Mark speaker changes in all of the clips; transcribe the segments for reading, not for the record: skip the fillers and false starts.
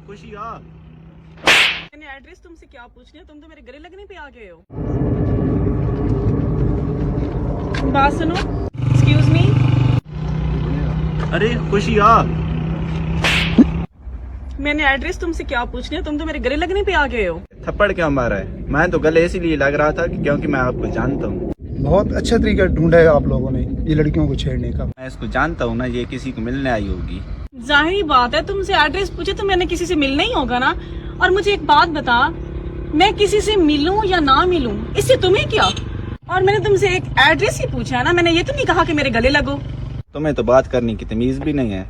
Speaker 1: खुशी आ।
Speaker 2: मैंने एड्रेस तुमसे क्या पूछनी है, तुम तो मेरे गले लगने पे आ गए हो। बात सुनो, एक्सक्यूज मी।
Speaker 1: अरे खुशी आ।
Speaker 2: मैंने एड्रेस तुमसे क्या पूछनी है, तुम तो मेरे गले लगने पे आ गए हो।
Speaker 1: थप्पड़ क्यों मारा है? मैं तो गले इसीलिए लग रहा था कि क्योंकि मैं आपको जानता हूँ।
Speaker 3: बहुत अच्छा तरीका ढूंढा है आप लोगों ने ये लड़कियों को छेड़ने का।
Speaker 1: मैं इसको जानता हूँ ना, ये किसी को मिलने आई होगी।
Speaker 2: जाहिर बात है, तुमसे एड्रेस पूछे तो मैंने किसी से मिलना ही होगा ना। और मुझे एक बात बता, मैं किसी से मिलूं या ना मिलूं इससे तुम्हें क्या? और मैंने तुमसे एक एड्रेस ही पूछा है ना, मैंने ये तो नहीं कहा कि मेरे गले लगो।
Speaker 1: तुम्हें तो बात करने की तमीज भी नहीं है।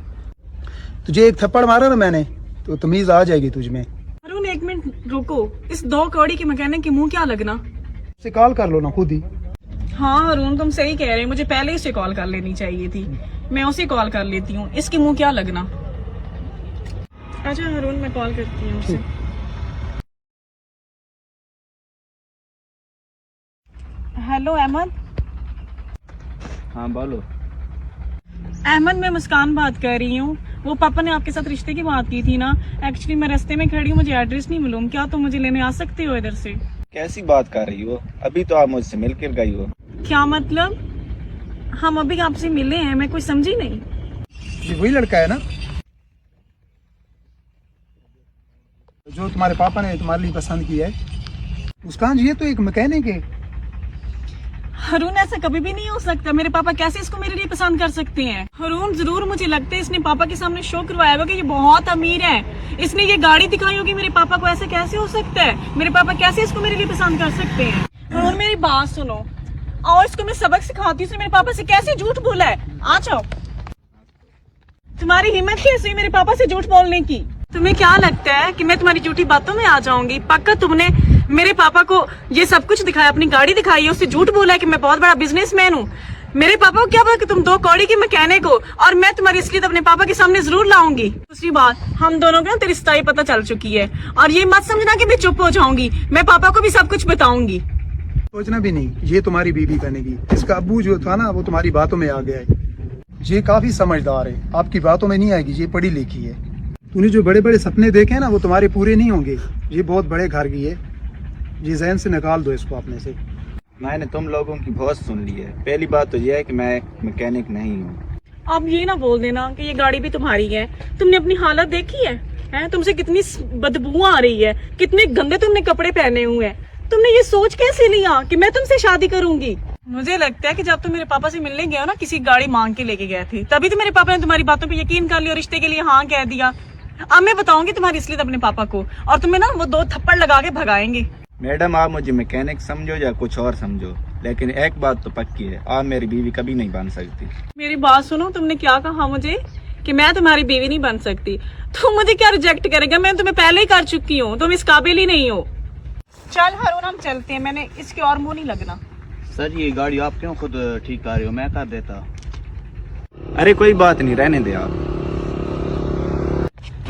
Speaker 3: तुझे एक थप्पड़ मारा ना मैंने तो तमीज आ जाएगी तुझ में।
Speaker 2: अरुण एक मिनट रुको, इस 2 कौड़ी के मैकेनिक के मुंह क्या लगना।
Speaker 3: उसे कॉल कर लो ना खुद ही।
Speaker 2: हाँ अरुण तुम सही कह रहे हो, मुझे पहले ही उसे कॉल कर लेनी चाहिए थी। मैं उसे कॉल कर लेती हूँ, इसके मुंह क्या लगना। अच्छा अरुण मैं कॉल करती हूँ उसे। हेलो अहमद।
Speaker 1: हाँ बोलो।
Speaker 2: अहमद मैं मुस्कान बात कर रही हूँ। वो पापा ने आपके साथ रिश्ते की बात की थी ना, एक्चुअली मैं रास्ते में खड़ी हूँ, मुझे एड्रेस नहीं मालूम, क्या तुम मुझे लेने आ सकते हो इधर से?
Speaker 1: कैसी बात कर रही हो? अभी तो आप मुझसे मिलकर गई हो।
Speaker 2: क्या मतलब? हम अभी आपसे मिले हैं, मैं कुछ समझी नहीं।
Speaker 3: ये वही लड़का है ना जो तुम्हारे पापा ने तुम्हारे लिए पसंद किया है? मुस्कान ये तो एक मैकेनिक है।
Speaker 2: हरून ऐसा कभी भी नहीं हो सकता, मेरे पापा कैसे इसको मेरे लिए पसंद कर सकते हैं? हरून जरूर मुझे लगता है इसने पापा के सामने शो करवाया होगा कि ये बहुत अमीर है, इसने ये गाड़ी दिखाई होगी मेरे पापा को। ऐसे कैसे हो सकता है? मेरे पापा कैसे इसको मेरे लिए पसंद कर सकते हैं? हरून मेरी बात सुनो, और इसको मैं सबक सिखाती हूँ, मेरे पापा से कैसे झूठ बोला है। आ जाओ। तुम्हारी हिम्मत कैसे हुई मेरे पापा से झूठ बोलने की? तुम्हें क्या लगता है कि मैं तुम्हारी झूठी बातों में आ जाऊंगी? पक्का तुमने मेरे पापा को ये सब कुछ दिखाया, अपनी गाड़ी दिखाई है, उससे झूठ बोला है कि मैं बहुत बड़ा बिजनेसमैन हूँ। मेरे पापा को क्या पता कि तुम 2 कौड़ी के मैकेनिक हो, और मैं तुम्हारी इसलिए अपने पापा के सामने जरूर लाऊंगी। दूसरी बात, हम दोनों को ना तेरी सच्चाई पता चल चुकी है, और ये मत समझना कि मैं चुप हो जाऊंगी, मैं पापा को भी सब कुछ बताऊंगी।
Speaker 3: सोचना भी नहीं, ये तुम्हारी बीवी बनेगी। इसका अब्बू जो था ना वो तुम्हारी बातों में आ गया है। ये काफी समझदार है, आपकी बातों में नहीं आएगी, ये पढ़ी लिखी है। तूने जो बड़े बड़े सपने देखे हैं ना वो तुम्हारे पूरे नहीं होंगे। ये बहुत बड़े घर की है, ये जहन से निकाल दो इसको अपने से।
Speaker 1: मैंने तुम लोगों की बहुत सुन ली है। पहली बात तो यह है कि मैं एक मैकेनिक नहीं हूँ।
Speaker 2: अब ये ना बोल देना कि ये गाड़ी भी तुम्हारी है। तुमने अपनी हालत देखी है, हैं? तुमसे कितनी बदबू आ रही है, कितने गंदे तुमने कपड़े पहने हुए हैं। तुमने ये सोच कैसे लिया कि मैं तुमसे शादी करूंगी? मुझे लगता है कि जब तुम मेरे पापा से मिलने गए हो ना, किसी गाड़ी मांग के लेके गए थे, तभी तो मेरे पापा ने तुम्हारी बातों पे यकीन कर लिया और रिश्ते के लिए हाँ कह दिया। अब मैं बताऊंगी तुम्हारी इसलिए अपने पापा को, और तुम्हें ना वो 2 थप्पड़ लगा के भगाएंगे।
Speaker 1: मैडम आप मुझे मैकेनिक समझो या कुछ और समझो, लेकिन एक बात तो पक्की है, आप मेरी बीवी कभी नहीं बन सकती।
Speaker 2: मेरी बात सुनो, तुमने क्या कहा मुझे कि मैं तुम्हारी बीवी नहीं बन सकती? तुम मुझे क्या रिजेक्ट करेगा? मैं तुम्हें पहले ही कर चुकी हूँ, तुम इस काबिल ही नहीं हो। चल हरून हम चलते हैं, मैंने इसके और मुंह नहीं लगना।
Speaker 4: सर ये गाड़ी आप क्यों खुद ठीक कर रहे हो, मैं कर देता।
Speaker 1: अरे कोई बात नहीं, रहने दे आप।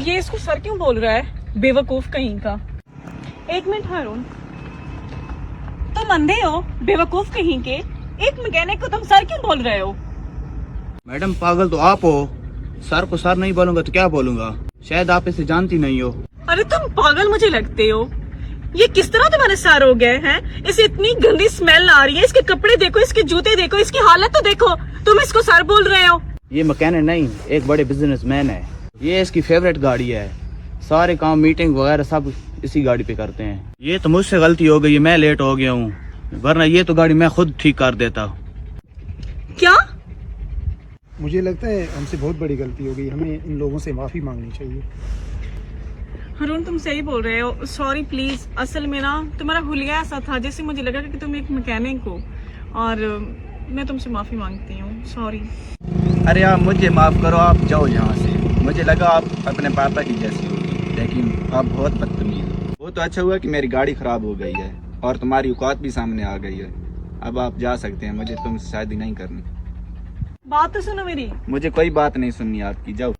Speaker 2: ये इसको सर क्यों बोल रहा है, बेवकूफ कहीं का। एक मिनट हरून, तुम अंधे हो बेवकूफ कहीं के? एक मैकेनिक को तुम सर क्यों बोल रहे हो?
Speaker 4: मैडम पागल तो आप हो, सर को सर नहीं बोलूंगा तो क्या बोलूंगा? शायद आप इसे जानती नहीं हो।
Speaker 2: अरे तुम पागल मुझे लगते हो। ये किस तरह तुम्हारे सर हो गए हैं? इसे इतनी गंदी स्मेल आ रही है, इसके कपड़े देखो, इसके जूते देखो, इसकी हालत तो देखो, तुम इसको सर बोल रहे हो।
Speaker 4: ये मैकेनिक नहीं, एक बड़े बिजनेसमैन है। ये इसकी फेवरेट गाड़ी है, सारे काम मीटिंग वगैरह सब इसी गाड़ी पे करते हैं। ये तो मुझसे गलती हो गई, मैं लेट हो गया हूँ, वरना ये तो गाड़ी मैं खुद ठीक कर देता।
Speaker 2: क्या?
Speaker 3: मुझे लगता है हमसे बहुत बड़ी गलती हो गई, हमें इन लोगों से माफी मांगनी चाहिए।
Speaker 2: हरून तुम सही बोल रहे हो, सॉरी प्लीज। असल में ना तुम्हारा हुलिया ऐसा था जैसे मुझे लगा कि तुम एक मैकेनिक हो, और मैं तुमसे माफी मांगती हूँ, सॉरी।
Speaker 1: अरे आप मुझे माफ करो, आप जाओ यहाँ से। मुझे लगा आप अपने पापा की जैसी होगी, लेकिन आप बहुत बदतमीज हो। वो तो अच्छा हुआ कि मेरी गाड़ी खराब हो गई है और तुम्हारी औकात भी सामने आ गई है। अब आप जा सकते हैं, मुझे तुमसे शादी नहीं करनी।
Speaker 2: बात तो सुनो मेरी।
Speaker 1: मुझे कोई बात नहीं सुननी आपकी, जाओ।